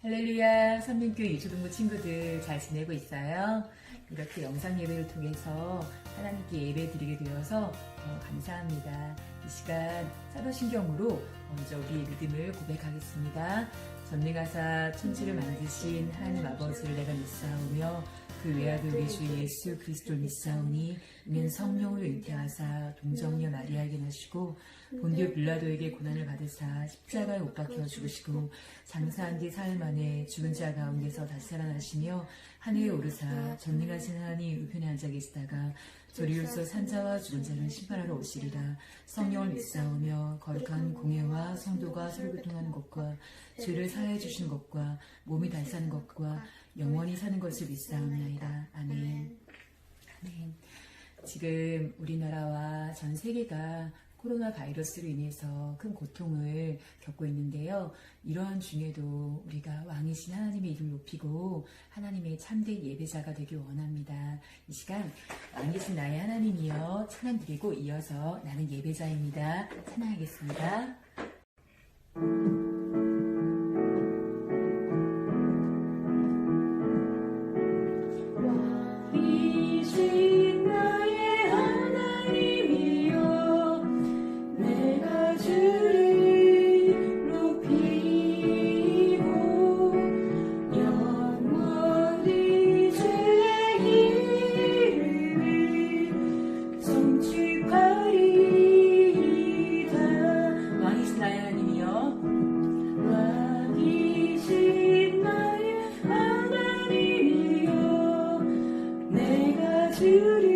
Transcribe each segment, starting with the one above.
할렐루야, 선민교회 유초등부 친구들 잘 지내고 있어요? 이렇게 영상 예배를 통해서 하나님께 예배 드리게 되어서 감사합니다. 이 시간 사도신경으로 먼저 우리의 믿음을 고백하겠습니다. 전능하사 천지를 만드신 하나님 아버지를 내가 믿사오며 그 외아들 우리 주 예수 그리스도를 믿사오니 이는 성령을 잉태하사 동정녀 마리아에게 나시고 본디오 빌라도에게 고난을 받으사 십자가에 못 박혀 죽으시고 장사한 뒤 사흘 만에 죽은 자 가운데서 다시 살아나시며 하늘에 오르사 전능하신 하나님 우편에 앉아 계시다가 저리로서 산자와 죽은 자를 심판하러 오시리라. 성령을 믿사오며 거룩한 공예와 성도가 서로 교통하는 것과 죄를 사하여 주시는 것과 몸이 다시 사는 것과 영원히 사는 것을 믿사옵나이다. 아멘. 아멘. 지금 우리나라와 전 세계가 코로나 바이러스로 인해서 큰 고통을 겪고 있는데요. 이러한 중에도 우리가 왕이신 하나님의 이름을 높이고 하나님의 참된 예배자가 되길 원합니다. 이 시간 왕이신 나의 하나님이여 찬양드리고 이어서 나는 예배자입니다. 찬양하겠습니다. 왕이신 나의 하나님이여 내가 주를 높이고 영원히 주의 이름을 송축하리이다. 왕이신 나의 하나님이여 왕이신 나의 하나님이여 내가 주를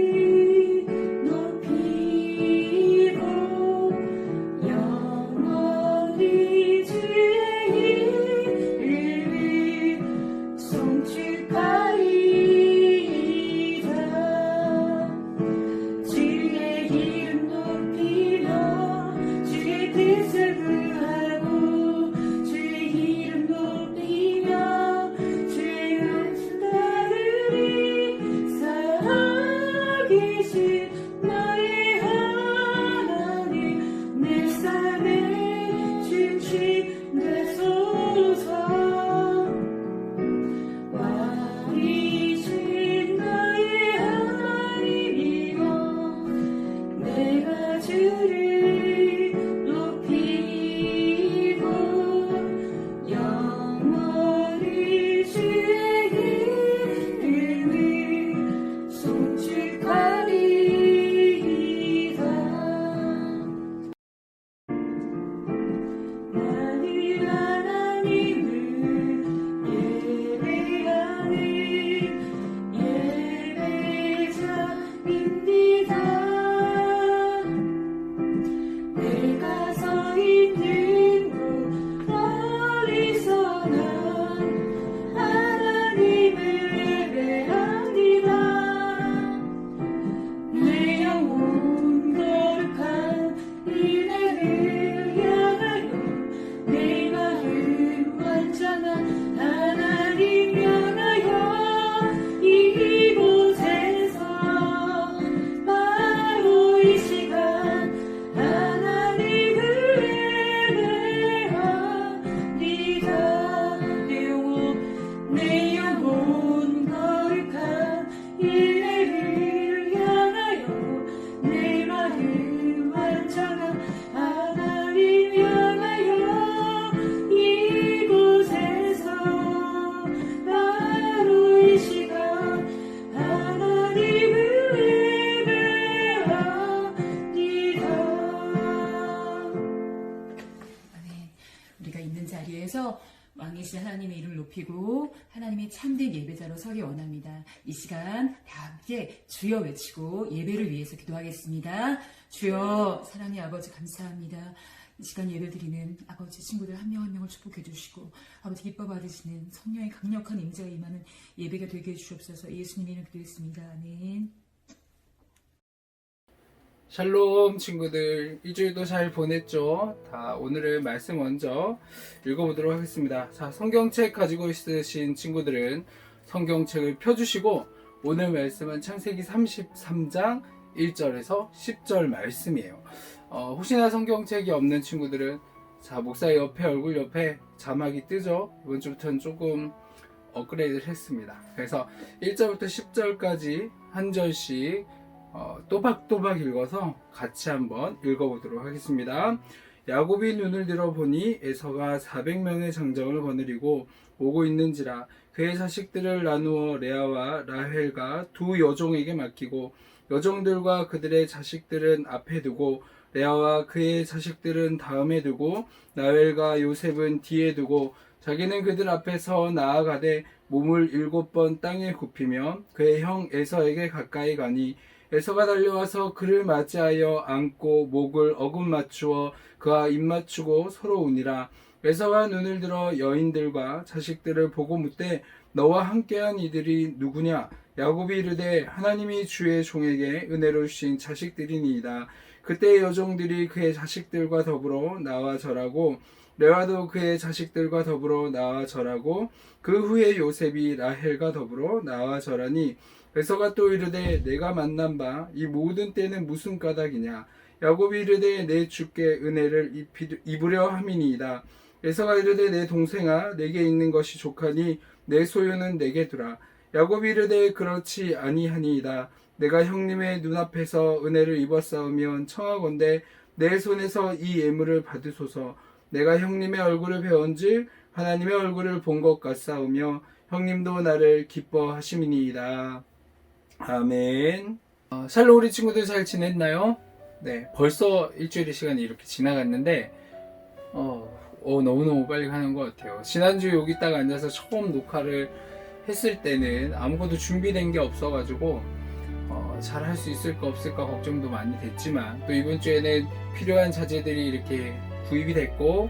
왕이신 하나님의 이름을 높이고 하나님의 참된 예배자로 서기 원합니다. 이 시간 다 함께 주여 외치고 예배를 위해서 기도하겠습니다. 주여 사랑의 아버지 감사합니다. 이 시간 예배드리는 아버지 친구들 한 명 한 명을 축복해 주시고 아버지 기뻐 받으시는 성령의 강력한 임재가 임하는 예배가 되게 해주시옵소서. 예수님의 이름으로 기도했습니다. 아멘. 샬롬 친구들, 일주일도 잘 보냈죠? 다 오늘의 말씀 먼저 읽어보도록 하겠습니다. 자, 성경책 가지고 있으신 친구들은 성경책을 펴주시고 오늘 말씀은 창세기 33장 1절에서 10절 말씀이에요. 혹시나 성경책이 없는 친구들은 자, 목사 옆에 얼굴 옆에 자막이 뜨죠. 이번 주부터는 조금 업그레이드를 했습니다. 그래서 1절부터 10절까지 한 절씩 또박또박 읽어서 같이 한번 읽어보도록 하겠습니다. 야곱이 눈을 들어보니 에서가 400명의 장정을 거느리고 오고 있는지라 그의 자식들을 나누어 레아와 라헬과 두 여종에게 맡기고 여종들과 그들의 자식들은 앞에 두고 레아와 그의 자식들은 다음에 두고 라헬과 요셉은 뒤에 두고 자기는 그들 앞에서 나아가되 몸을 7번 땅에 굽히며 그의 형 에서에게 가까이 가니 에서가 달려와서 그를 맞이하여 안고 목을 어금 맞추어 그와 입 맞추고 서로 우니라. 에서가 눈을 들어 여인들과 자식들을 보고 묻되 너와 함께한 이들이 누구냐? 야곱이 이르되 하나님이 주의 종에게 은혜로 주신 자식들이니이다. 그때 여종들이 그의 자식들과 더불어 나와 절하고 레아도 그의 자식들과 더불어 나와 절하고 그 후에 요셉이 라헬과 더불어 나와 절하니 에서가 또 이르되 내가 만난 바 이 모든 때는 무슨 까닭이냐? 야곱이 이르되 내 주께 은혜를 입으려 함이니이다. 에서가 이르되 내 동생아 내게 있는 것이 족하니 내 소유는 내게 두라. 야곱이 이르되 그렇지 아니하니이다. 내가 형님의 눈앞에서 은혜를 입었사오면 청하건대 내 손에서 이 예물을 받으소서. 내가 형님의 얼굴을 배운즉 하나님의 얼굴을 본 것 같사오며 형님도 나를 기뻐하심이니이다. 아멘. 샬롬 우리 친구들 잘 지냈나요? 네, 벌써 일주일의 시간이 이렇게 지나갔는데 너무너무 빨리 가는 것 같아요. 지난주 여기 딱 앉아서 처음 녹화를 했을 때는 아무것도 준비된 게 없어가지고 잘 할 수 있을까 없을까 걱정도 많이 됐지만 또 이번 주에는 필요한 자재들이 이렇게 구입이 됐고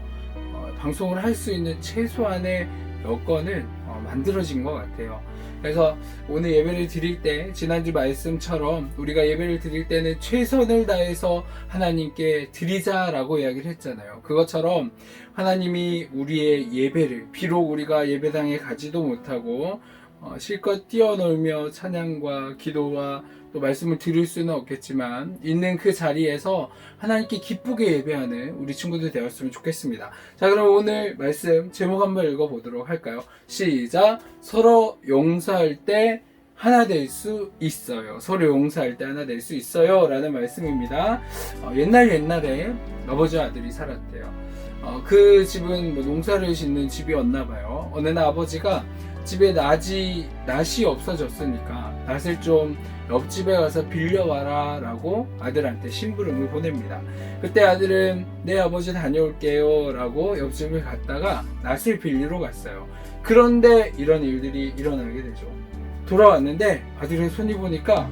방송을 할 수 있는 최소한의 여건은 만들어진 것 같아요. 그래서 오늘 예배를 드릴 때 지난주 말씀처럼 우리가 예배를 드릴 때는 최선을 다해서 하나님께 드리자라고 이야기를 했잖아요. 그것처럼 하나님이 우리의 예배를 비록 우리가 예배당에 가지도 못하고 실컷 뛰어놀며 찬양과 기도와 또 말씀을 들을 수는 없겠지만 있는 그 자리에서 하나님께 기쁘게 예배하는 우리 친구들 되었으면 좋겠습니다. 자, 그럼 오늘 말씀 제목 한번 읽어보도록 할까요? 시작! 서로 용서할 때 하나 될 수 있어요. 서로 용서할 때 하나 될 수 있어요 라는 말씀입니다. 옛날에 아버지와 아들이 살았대요. 그 집은 농사를 짓는 집이었나 봐요. 어느 날 아버지가 집에 낫이 없어졌으니까 낫을 좀 옆집에 가서 빌려와라 라고 아들한테 심부름을 보냅니다. 그때 아들은 네 아버지 다녀올게요 라고 옆집을 갔다가 낫을 빌리러 갔어요. 그런데 이런 일들이 일어나게 되죠. 돌아왔는데 아들의 손이 보니까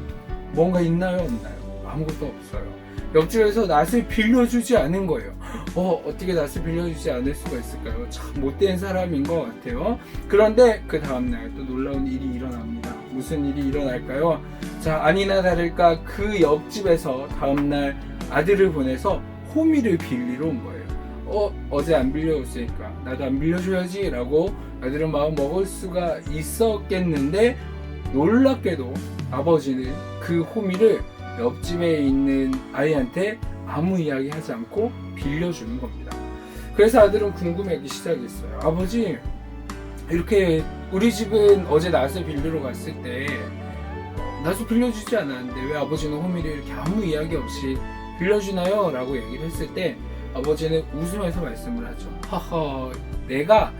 뭔가 있나요 없나요? 아무것도 없어요. 옆집에서 낫을 빌려주지 않은 거예요. 어떻게 낫을 빌려주지 않을 수가 있을까요? 참 못된 사람인 것 같아요. 그런데 그 다음날 또 놀라운 일이 일어납니다. 무슨 일이 일어날까요? 자, 아니나 다를까 그 옆집에서 다음날 아들을 보내서 호미를 빌리러 온 거예요. 어제 안 빌려줬으니까 나도 안 빌려줘야지 라고 아들은 마음 먹을 수가 있었겠는데 놀랍게도 아버지는 그 호미를 옆집에 있는 아이한테 아무 이야기 하지 않고 빌려주는 겁니다. 그래서 아들은 궁금해하기 시작했어요. 아버지, 이렇게 우리 집은 어제 낫을 빌리러 갔을 때 낫을 빌려주지 않았는데 왜 아버지는 호미를 이렇게 아무 이야기 없이 빌려주나요? 라고 얘기를 했을 때 아버지는 웃으면서 말씀을 하죠. 하하, 내가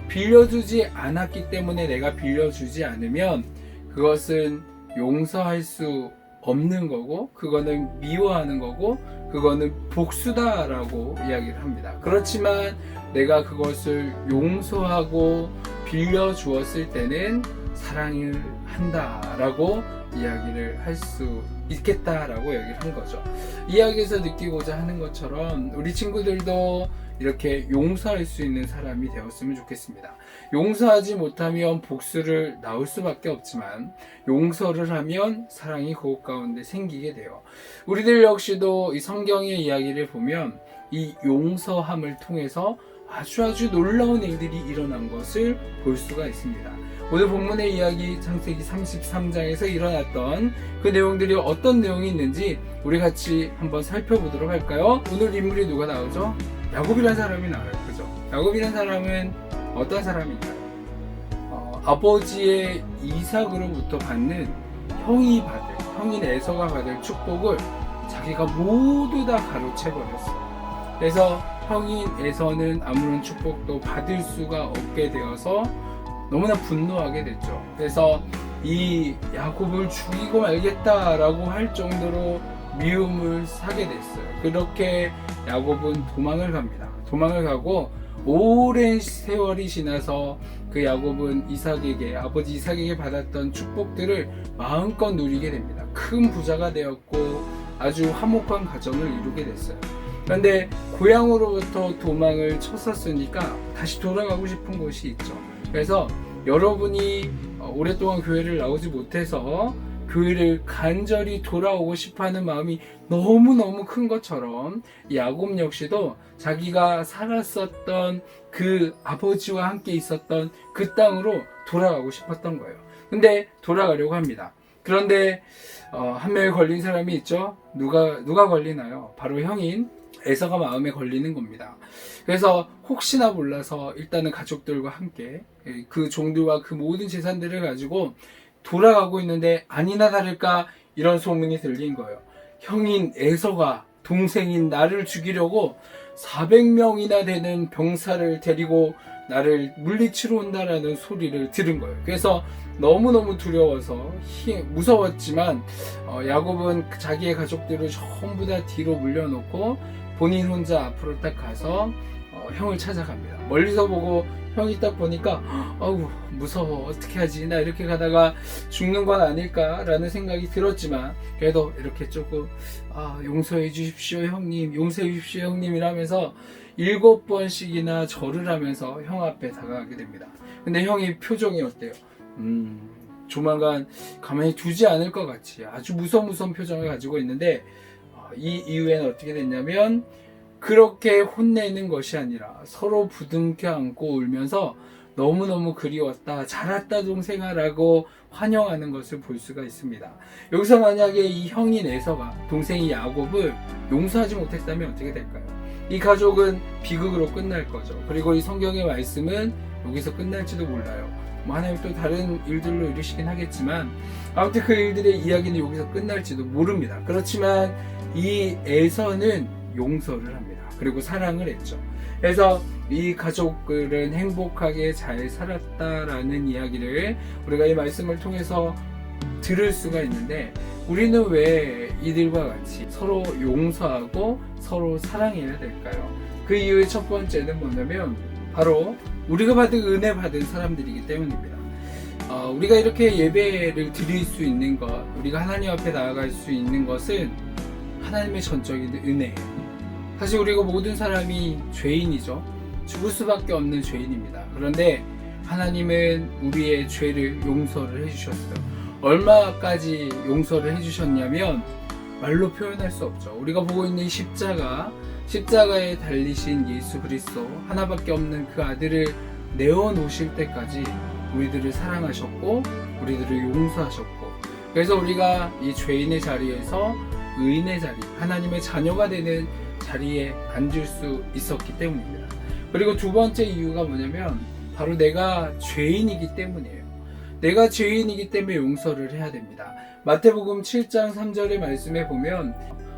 빌려주지 않았기 때문에 내가 빌려주지 않으면 그것은 용서할 수 없는 거고 그거는 미워하는 거고 그거는 복수다라고 이야기를 합니다. 그렇지만 내가 그것을 용서하고 빌려주었을 때는 사랑을 한다라고 이야기를 할 수 있겠다라고 이야기를 한 거죠. 이야기에서 느끼고자 하는 것처럼 우리 친구들도 이렇게 용서할 수 있는 사람이 되었으면 좋겠습니다. 용서하지 못하면 복수를 낳을 수밖에 없지만 용서를 하면 사랑이 그곳 가운데 생기게 돼요. 우리들 역시도 이 성경의 이야기를 보면 이 용서함을 통해서 아주 놀라운 일들이 일어난 것을 볼 수가 있습니다. 오늘 본문의 이야기 창세기 33장에서 일어났던 그 내용들이 어떤 내용이 있는지 우리 같이 한번 살펴보도록 할까요? 오늘 인물이 누가 나오죠? 야곱이라는 사람이 나와요. 그죠? 야곱이라는 사람은 어떤 사람인가요? 아버지의 이삭으로부터 받는 형인 에서가 받을 축복을 자기가 모두 다 가로채버렸어요. 그래서 형인 에서는 아무런 축복도 받을 수가 없게 되어서 너무나 분노하게 됐죠. 그래서 이 야곱을 죽이고 말겠다라고 할 정도로 미움을 사게 됐어요. 그렇게 야곱은 도망을 갑니다. 도망을 가고 오랜 세월이 지나서 그 야곱은 아버지 이삭에게 받았던 축복들을 마음껏 누리게 됩니다. 큰 부자가 되었고 아주 화목한 가정을 이루게 됐어요. 그런데 고향으로부터 도망을 쳤었으니까 다시 돌아가고 싶은 곳이 있죠. 그래서 여러분이 오랫동안 교회를 나오지 못해서 교회를 간절히 돌아오고 싶어하는 마음이 너무너무 큰 것처럼 야곱 역시도 자기가 살았었던 그 아버지와 함께 있었던 그 땅으로 돌아가고 싶었던 거예요. 근데 돌아가려고 합니다. 그런데 한 명에 걸린 사람이 있죠. 누가 걸리나요? 바로 형인 에서가 마음에 걸리는 겁니다. 그래서 혹시나 몰라서 일단은 가족들과 함께 그 종들과 그 모든 재산들을 가지고 돌아가고 있는데 아니나 다를까 이런 소문이 들린 거예요. 형인 에서가 동생인 나를 죽이려고 400명이나 되는 병사를 데리고 나를 물리치러 온다라는 소리를 들은 거예요. 그래서 너무너무 두려워서 무서웠지만 야곱은 자기의 가족들을 전부 다 뒤로 물려놓고 본인 혼자 앞으로 딱 가서 형을 찾아갑니다. 멀리서 보고 형이 딱 보니까 아우 무서워 어떻게 하지 나 이렇게 가다가 죽는 건 아닐까라는 생각이 들었지만 그래도 이렇게 조금 용서해 주십시오 형님 용서해 주십시오 형님 이라면서 7번씩이나 절을 하면서 형 앞에 다가가게 됩니다. 근데 형이 표정이 어때요? 조만간 가만히 두지 않을 것 같이 아주 무서운 표정을 가지고 있는데 이 이후에는 어떻게 됐냐면 그렇게 혼내는 것이 아니라 서로 부둥켜 안고 울면서 너무너무 그리웠다 잘했다 동생아라고 환영하는 것을 볼 수가 있습니다. 여기서 만약에 이 형인 에서가 동생이 야곱을 용서하지 못했다면 어떻게 될까요? 이 가족은 비극으로 끝날 거죠. 그리고 이 성경의 말씀은 여기서 끝날지도 몰라요. 하나님 또 다른 일들로 이루시긴 하겠지만 아무튼 그 일들의 이야기는 여기서 끝날지도 모릅니다. 그렇지만 이 에서는 용서를 합니다. 그리고 사랑을 했죠. 그래서 이 가족들은 행복하게 잘 살았다라는 이야기를 우리가 이 말씀을 통해서 들을 수가 있는데 우리는 왜 이들과 같이 서로 용서하고 서로 사랑해야 될까요? 그 이유의 첫 번째는 뭐냐면 바로 우리가 받은 은혜 받은 사람들이기 때문입니다. 우리가 이렇게 예배를 드릴 수 있는 것, 우리가 하나님 앞에 나아갈 수 있는 것은 하나님의 전적인 은혜예요. 사실 우리가 모든 사람이 죄인이죠. 죽을 수밖에 없는 죄인입니다. 그런데 하나님은 우리의 죄를 용서를 해주셨어요. 얼마까지 용서를 해주셨냐면 말로 표현할 수 없죠. 우리가 보고 있는 십자가에 달리신 예수 그리스도 하나밖에 없는 그 아들을 내어놓으실 때까지 우리들을 사랑하셨고 우리들을 용서하셨고 그래서 우리가 이 죄인의 자리에서 의인의 자리, 하나님의 자녀가 되는 자리에 앉을 수 있었기 때문입니다. 그리고 두 번째 이유가 뭐냐면 바로 내가 죄인이기 때문이에요. 내가 죄인이기 때문에 용서를 해야 됩니다. 마태복음 7장 3절의 말씀에 보면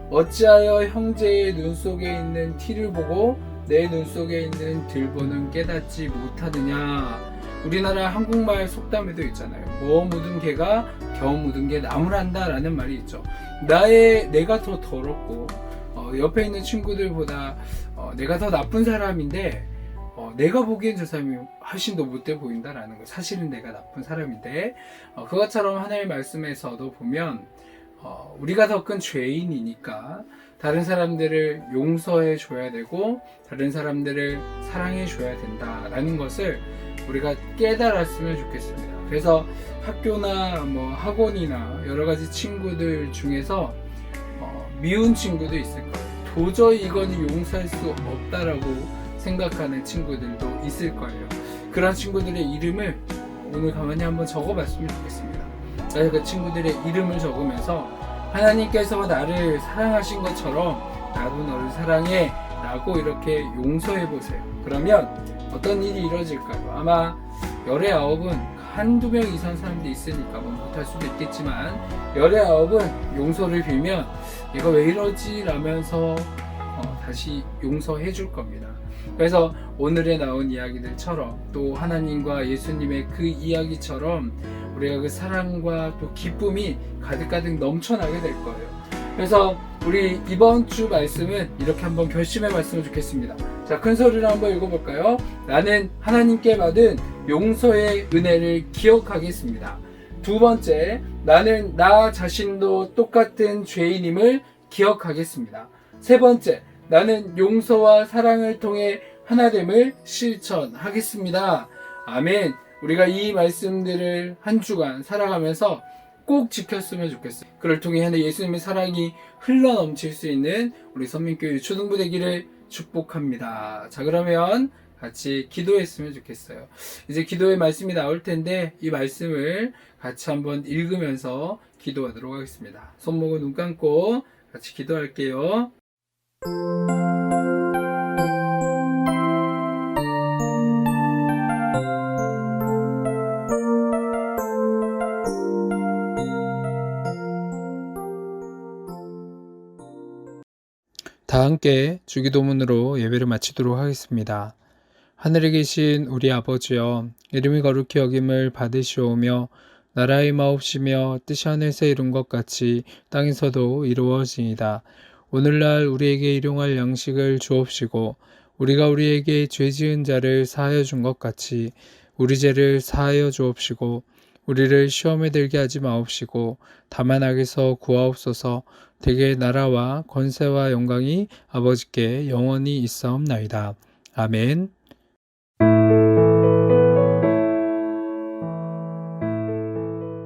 어찌하여 형제의 눈 속에 있는 티를 보고 내 눈 속에 있는 들보는 깨닫지 못하느냐. 우리나라 한국말 속담에도 있잖아요. 뭐 묻은 개가 겨우 묻은 게 나무란다 라는 말이 있죠. 내가 더 더럽고 옆에 있는 친구들보다 내가 더 나쁜 사람인데 내가 보기엔 저 사람이 훨씬 더 못돼 보인다라는 거. 사실은 내가 나쁜 사람인데 그것처럼 하나님의 말씀에서도 보면 우리가 더 큰 죄인이니까 다른 사람들을 용서해 줘야 되고 다른 사람들을 사랑해 줘야 된다라는 것을 우리가 깨달았으면 좋겠습니다. 그래서 학교나 학원이나 여러 가지 친구들 중에서 미운 친구도 있을 거예요. 도저히 이거는 용서할 수 없다라고 생각하는 친구들도 있을 거예요. 그런 친구들의 이름을 오늘 가만히 한번 적어봤으면 좋겠습니다. 그래서 그 친구들의 이름을 적으면서 하나님께서 나를 사랑하신 것처럼 나도 너를 사랑해 라고 이렇게 용서해 보세요. 그러면 어떤 일이 이루어질까요? 아마 열의 아홉은 한두 명 이상 사람들이 있으니까 뭐 못할 수도 있겠지만, 열의 아홉은 용서를 빌면 얘가 왜 이러지? 라면서 다시 용서해 줄 겁니다. 그래서 오늘에 나온 이야기들처럼, 또 하나님과 예수님의 그 이야기처럼 우리가 그 사랑과 또 기쁨이 가득가득 넘쳐나게 될 거예요. 그래서 우리 이번 주 말씀은 이렇게 한번 결심해 봤으면 좋겠습니다. 자, 큰 소리로 한번 읽어볼까요? 나는 하나님께 받은 용서의 은혜를 기억하겠습니다. 두 번째, 나는 나 자신도 똑같은 죄인임을 기억하겠습니다. 세 번째, 나는 용서와 사랑을 통해 하나됨을 실천하겠습니다. 아멘. 우리가 이 말씀들을 한 주간 살아가면서 꼭 지켰으면 좋겠어요. 그를 통해 예수님의 사랑이 흘러넘칠 수 있는 우리 선민교회 유초등부 되기를 축복합니다. 자, 그러면 같이 기도했으면 좋겠어요. 이제 기도의 말씀이 나올 텐데 이 말씀을 같이 한번 읽으면서 기도하도록 하겠습니다. 손목은 눈 감고 같이 기도할게요. 다 함께 주기도문으로 예배를 마치도록 하겠습니다. 하늘에 계신 우리 아버지여, 이름이 거룩히 여김을 받으시오며 나라의 마옵시며 뜻이 하늘에서 이룬 것 같이 땅에서도 이루어지이다. 오늘날 우리에게 일용할 양식을 주옵시고 우리가 우리에게 죄 지은 자를 사하여 준 것 같이 우리 죄를 사하여 주옵시고 우리를 시험에 들게 하지 마옵시고 다만 악에서 구하옵소서. 대개 나라와 권세와 영광이 아버지께 영원히 있사옵나이다. 아멘.